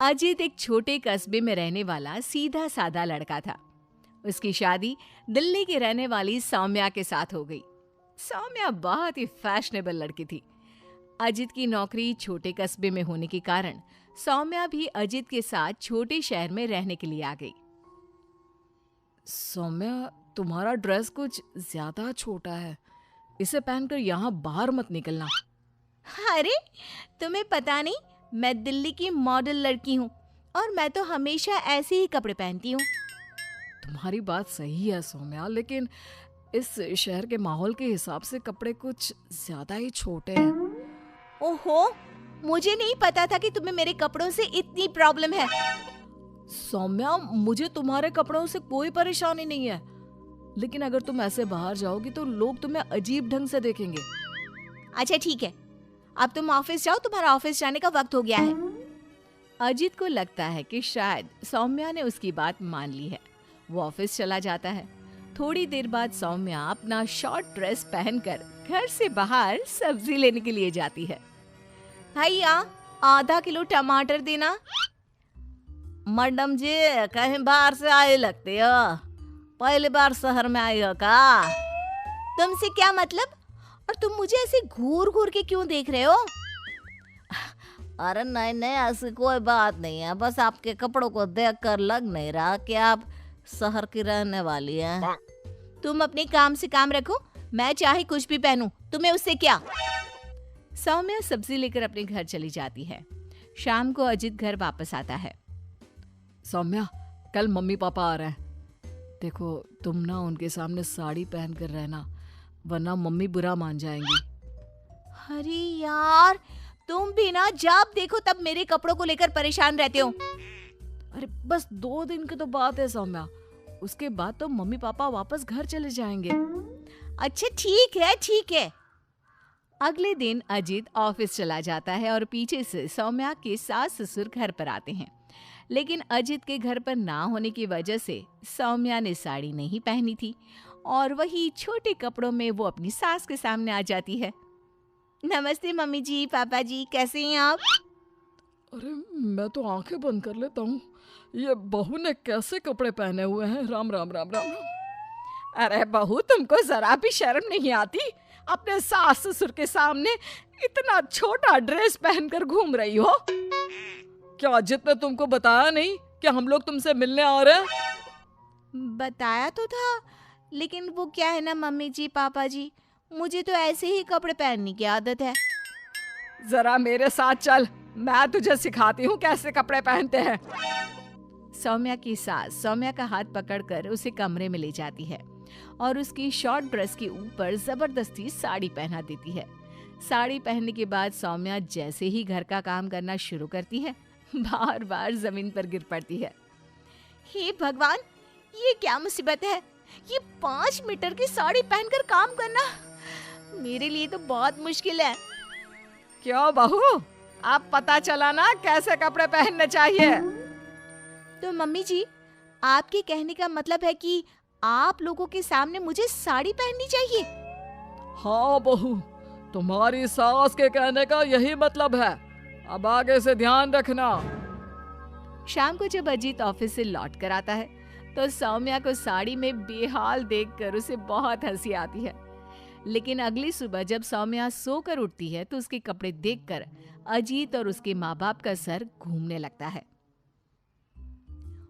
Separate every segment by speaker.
Speaker 1: अजित एक छोटे कस्बे में रहने वाला सीधा साधा लड़का था। उसकी शादी दिल्ली की रहने वाली सौम्या के साथ हो गई। सौम्या बहुत ही फैशनेबल लड़की थी। अजित की नौकरी छोटे कस्बे में होने के कारण सौम्या भी अजित के साथ छोटे शहर में रहने के लिए आ गई। सौम्या, तुम्हारा ड्रेस कुछ ज्यादा छोटा है। इसे पहनकर यहाँ बाहर मत निकलना। अरे, तुम्हें पता नहीं, मैं दिल्ली की मॉडल लड़की हूँ और मैं तो हमेशा ऐसे ही कपड़े पहनती हूँ। तुम्हारी बात सही है सौम्या, लेकिन इस शहर के माहौल के हिसाब से कपड़े कुछ ज्यादा ही छोटे हैं। ओहो, मुझे नहीं पता था कि तुम्हें मेरे कपड़ों से इतनी प्रॉब्लम है। सौम्या, मुझे तुम्हारे कपड़ों से कोई परेशानी नहीं है, लेकिन अगर तुम ऐसे बाहर जाओगी तो लोग तुम्हें अजीब ढंग से देखेंगे। अच्छा ठीक है, अब तुम ऑफिस जाओ, तुम्हारा ऑफिस जाने का वक्त हो गया है। अजीत को लगता है कि शायद सौम्या ने उसकी बात मान ली है। वो ऑफिस चला जाता है। थोड़ी देर बाद सौम्या अपना शॉर्ट ड्रेस पहनकर घर से बाहर सब्जी लेने के लिए जाती है। भैया, आधा किलो टमाटर देना। मैडम जी, कहीं बाहर से आए लगते हो, पहली बार शहर में आई हो का? तुमसे क्या मतलब? और तुम मुझे ऐसे घूर घूर के क्यों देख रहे हो? अरे नहीं नहीं, ऐसी कोई बात नहीं है, बस आपके कपड़ों को देखकर लग नहीं रहा कि आप शहर की रहने वाली हैं। तुम अपने काम से काम रखो, मैं चाहे कुछ भी पहनूं, तुम्हें उससे क्या? सौम्या सब्जी लेकर अपने घर चली जाती है। शाम को अजित घर वापस आता है। सौम्या, कल मम्मी पापा आ रहे हैं। देखो, तुम ना उनके सामने साड़ी पहन कर रहना, वरना मम्मी बुरा मान जाएंगी। अरे यार, तुम भी ना जब देखो तब मेरे कपड़ों को लेकर परेशान रहते हो। अरे बस 2 दिन की तो बात है सौम्या, उसके बाद तो मम्मी पापा वापस घर चले जाएंगे। अच्छा ठीक है ठीक है। अगले दिन अजित ऑफिस चला जाता है और पीछे से सौम्या के सास ससुर घर पर आते हैं। लेकिन अजित के घर पर ना होने की वजह से सौम्या ने साड़ी नहीं पहनी थी और वही छोटे कपड़ों में वो अपनी सास के सामने आ जाती है। नमस्ते मम्मी जी, पापा जी, कैसे हैं आप? अरे मैं तो आंखें बंद कर लेता हूँ, ये बहू ने कैसे कपड़े पहने हुए हैं। राम राम राम राम राम। अरे बहू, तुमको जरा भी शर्म नहीं आती? अपने सास ससुर के सामने इतना छोटा ड्रेस पहनकर घूम रही हो। क्या अजित ने तुमको बताया नहीं कि हम लोग तुमसे मिलने आ रहे हैं? बताया तो था, लेकिन वो क्या है ना मम्मी जी, पापा जी, मुझे तो ऐसे ही कपड़े पहनने की आदत है। जरा मेरे साथ चल, मैं तुझे सिखाती हूँ कैसे कपड़े पहनते हैं। सौम्या की सास सौम्या का हाथ पकड़कर उसे कमरे में ले जाती है और उसकी शॉर्ट ड्रेस के ऊपर जबरदस्ती साड़ी पहना देती है। साड़ी पहनने के बाद सौम्या जैसे ही घर का काम करना शुरू करती है, बार बार जमीन पर गिर पड़ती है। हे भगवान, ये क्या मुसीबत है? ये 5 मीटर की साड़ी पहनकर काम करना मेरे लिए तो बहुत मुश्किल है। क्यों बहू, अब पता चला ना कैसे कपड़े पहनने चाहिए? तो मम्मी जी, आपके कहने का मतलब है कि आप लोगों के सामने मुझे साड़ी पहननी चाहिए? हाँ बहू, तुम्हारी सास के कहने का यही मतलब है। अब आगे से ध्यान रखना। शाम को जब अजीत ऑफिस से लौट कर आता है तो सौम्या को साड़ी में बेहाल देखकर उसे बहुत हंसी आती है। लेकिन अगली सुबह जब सौम्या सोकर उठती है तो उसके कपड़े देखकर अजीत और उसके माँ बाप का सर घूमने लगता है।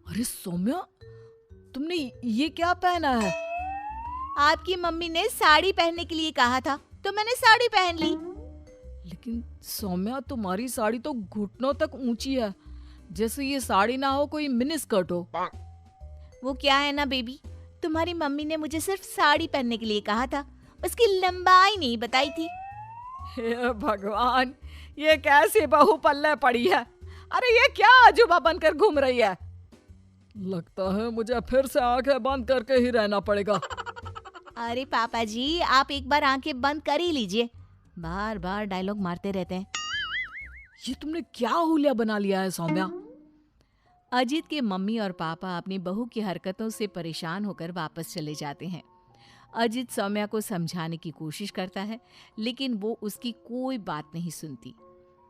Speaker 1: अरे सौम्या, तुमने ये क्या पहना है? आपकी मम्मी ने साड़ी पहनने के लिए कहा था तो मैंने साड़ी पहन ली। लेकिन सौम्या, तुम्हारी साड़ी तो घुटनों तक ऊंची है, जैसे ये साड़ी ना हो कोई मिनी स्कर्ट हो। वो क्या है ना बेबी, तुम्हारी मम्मी ने मुझे सिर्फ साड़ी पहनने के लिए कहा था, उसकी लंबाई नहीं बताई थी। हे भगवान, ये कैसी बहू पल्ले पड़ी है? अरे ये क्या अजूबा बनकर घूम रही है? लगता है मुझे फिर से आंखें बंद करके ही रहना पड़ेगा। अरे पापा जी, आप एक बार आंखें बंद कर ही लीजिए, बार बार डायलॉग मारते रहते हैं। ये तुमने क्या हुलिया बना लिया है सौम्या? अजीत के मम्मी और पापा अपनी बहू की हरकतों से परेशान होकर वापस चले जाते हैं। अजीत सौम्या को समझाने की कोशिश करता है, लेकिन वो उसकी कोई बात नहीं सुनती।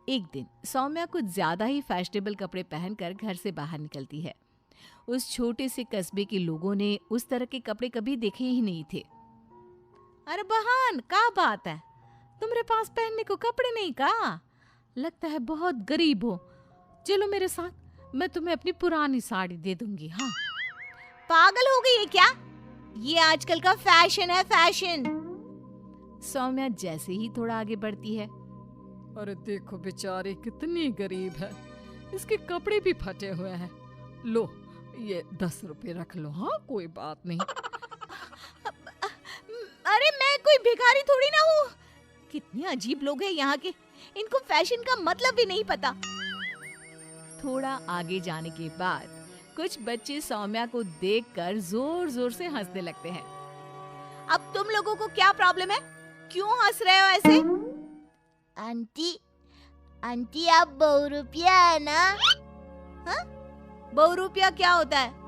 Speaker 1: एक दिन सौम्या कुछ ज्यादा ही फैशनेबल कपड़े पहनकर घर से बाहर निकलती है। उस छोटे से कस्बे के लोगों ने उस तरह के कपड़े कभी देखे ही नहीं थे। अरे बहन, क्या बात है, तुम्हारे पास पहनने को कपड़े नहीं का? लगता है बहुत गरीब हो। चलो मेरे साथ, मैं तुम्हें अपनी पुरानी साड़ी दे दूंगी। हाँ, पागल हो गई है क्या? ये आजकल का फैशन है, फैशन। सौम्या जैसे ही थोड़ा आगे बढ़ती है,
Speaker 2: अरे देखो बेचारी कितनी गरीब है, इसके कपड़े भी फटे हुए हैं। लो ये 10 रुपए रख लो। हाँ कोई बात नहीं।
Speaker 1: अरे मैं कोई भिखारी थोड़ी ना हूँ। कितने अजीब लोग हैं यहाँ के, इनको फैशन का मतलब भी नहीं पता। थोड़ा आगे जाने के बाद कुछ बच्चे सौम्या को देखकर जोर जोर से हंसने लगते हैं। अब तुम लोगों को क्या प्रॉब्लम है? क्यों हंस रहे हो ऐसे?
Speaker 3: आंटी, आंटी आप बहुरूपिया है ना?
Speaker 1: हाँ? बहुरूपिया क्या होता है?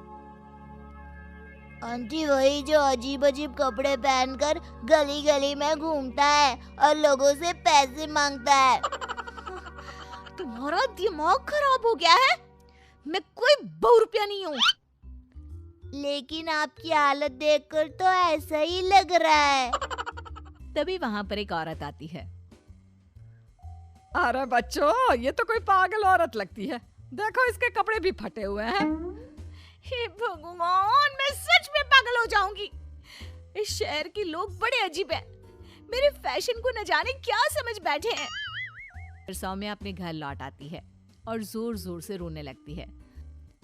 Speaker 3: आंटी वही जो अजीब अजीब कपड़े पहनकर गली गली में घूमता है और लोगों से पैसे मांगता है।
Speaker 1: तुम्हारा दिमाग खराब हो गया है? मैं कोई बहुरूपिया नहीं हूँ।
Speaker 3: लेकिन आपकी हालत देखकर तो ऐसा ही लग रहा है।
Speaker 1: तभी वहाँ पर एक औरत आती है।
Speaker 2: अरे बच्चों, ये तो कोई पागल औरत लगती है। देखो इसके कपड़े भी फटे हुए हैं।
Speaker 1: हे भगवान, मैं सच में पागल हो जाऊंगी। इस शहर के लोग बड़े अजीब हैं। मेरे फैशन को न जाने क्या समझ बैठे हैं। फिर सौम्या अपने घर लौट आती है और जोर जोर से रोने लगती है।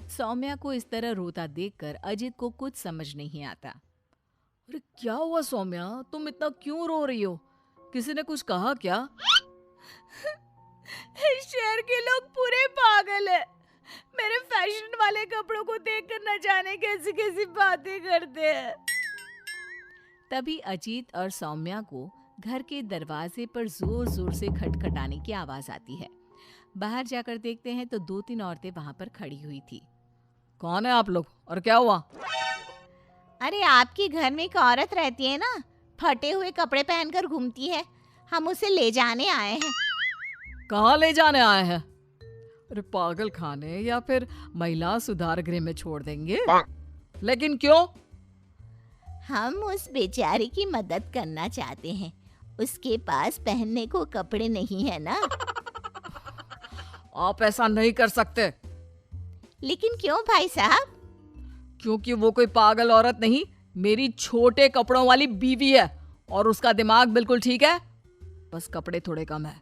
Speaker 1: सौम्या को इस तरह रोता देखकर अजित को कुछ समझ नहीं आता।
Speaker 2: अरे क्या हुआ सौम्या, तुम इतना क्यों रो रही हो? किसी ने कुछ कहा क्या?
Speaker 1: इस शहर के लोग पूरे पागल हैं। मेरे फैशन वाले कपड़ों को देखकर न जाने कैसी कैसी बातें करते हैं। तभी अजीत और सौम्या को घर के दरवाजे पर जोर जोर से खटखटाने की आवाज आती है। बाहर जाकर देखते हैं तो 2-3 औरतें वहां पर खड़ी हुई थी।
Speaker 2: कौन है आप लोग और क्या हुआ?
Speaker 1: अरे आपके घर में एक औरत रहती है ना, फटे हुए कपड़े पहनकर घूमती है, हम उसे ले जाने आए हैं।
Speaker 2: कहाँ ले जाने आए हैं? अरे पागल खाने या फिर महिला सुधार गृह में छोड़ देंगे। लेकिन क्यों?
Speaker 3: हम उस बेचारी की मदद करना चाहते हैं, उसके पास पहनने को कपड़े नहीं है ना।
Speaker 2: आप ऐसा नहीं कर सकते।
Speaker 3: लेकिन क्यों भाई साहब?
Speaker 2: क्योंकि वो कोई पागल औरत नहीं, मेरी छोटे कपड़ों वाली बीवी है और उसका दिमाग बिल्कुल ठीक है, बस कपड़े थोड़े कम है।